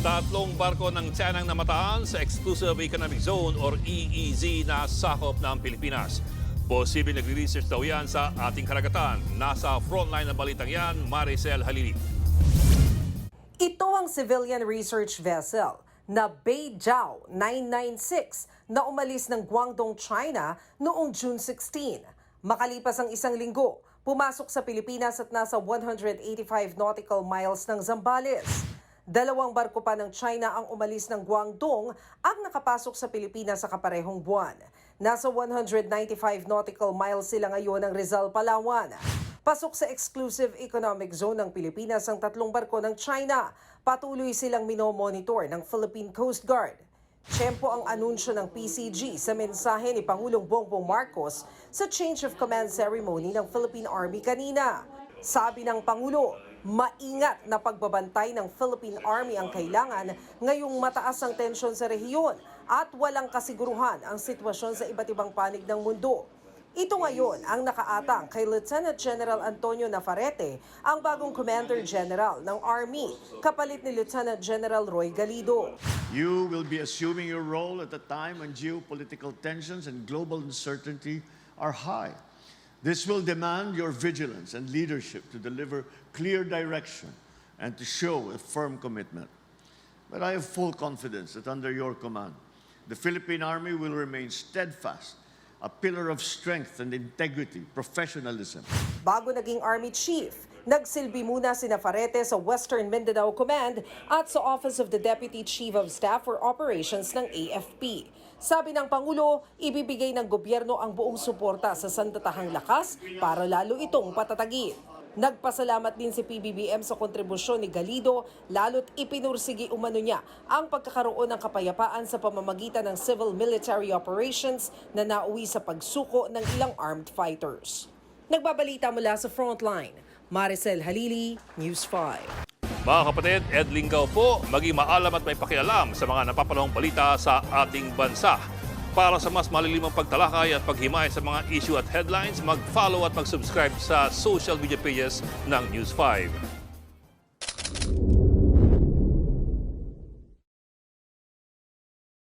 Tatlong barko ng Tianang namataan sa Exclusive Economic Zone or EEZ na sakop ng Pilipinas. Posible nagre-research daw yan sa ating karagatan. Nasa frontline ng balitang yan, Maricel Halili. Ito ang civilian research vessel na Beijiao 996 na umalis ng Guangdong, China noong June 16. Makalipas ang isang linggo, pumasok sa Pilipinas at nasa 185 nautical miles ng Zambales. Dalawang barko pa ng China ang umalis ng Guangdong ang nakapasok sa Pilipinas sa kaparehong buwan. Nasa 195 nautical miles sila ngayon ng Rizal, Palawan. Pasok sa Exclusive Economic Zone ng Pilipinas ang tatlong barko ng China. Patuloy silang minomonitor ng Philippine Coast Guard. Tiyempo ang anunsyo ng PCG sa mensahe ni Pangulong Bongbong Marcos sa change of command ceremony ng Philippine Army kanina. Sabi ng Pangulo, maingat na pagbabantay ng Philippine Army ang kailangan ngayong mataas ang tensyon sa rehiyon at walang kasiguruhan ang sitwasyon sa iba't ibang panig ng mundo. Ito ngayon ang nakaatang kay Lieutenant General Antonio Navarrete, ang bagong Commander General ng Army, kapalit ni Lieutenant General Roy Galido. You will be assuming your role at a time when geopolitical tensions and global uncertainty are high. This will demand your vigilance and leadership to deliver clear direction and to show a firm commitment. But I have full confidence that under your command, the Philippine Army will remain steadfast, a pillar of strength and integrity, professionalism. Bago naging Army Chief, nagsilbi muna si Navarrete sa Western Mindanao Command at sa Office of the Deputy Chief of Staff for Operations ng AFP. Sabi ng Pangulo, ibibigay ng gobyerno ang buong suporta sa sandatahang lakas para lalo itong patatagin. Nagpasalamat din si PBBM sa kontribusyon ni Galido, lalo't ipinursigi umano niya ang pagkakaroon ng kapayapaan sa pamamagitan ng civil-military operations na nauwi sa pagsuko ng ilang armed fighters. Nagbabalita mula sa Frontline, Maricel Halili, News 5. Mga kapatid, Ed Lingaw po, maging maalam at may pakialam sa mga napapanahong balita sa ating bansa. Para sa mas malilimang pagtalakay at paghimay sa mga issue at headlines, mag-follow at mag-subscribe sa social media pages ng News 5.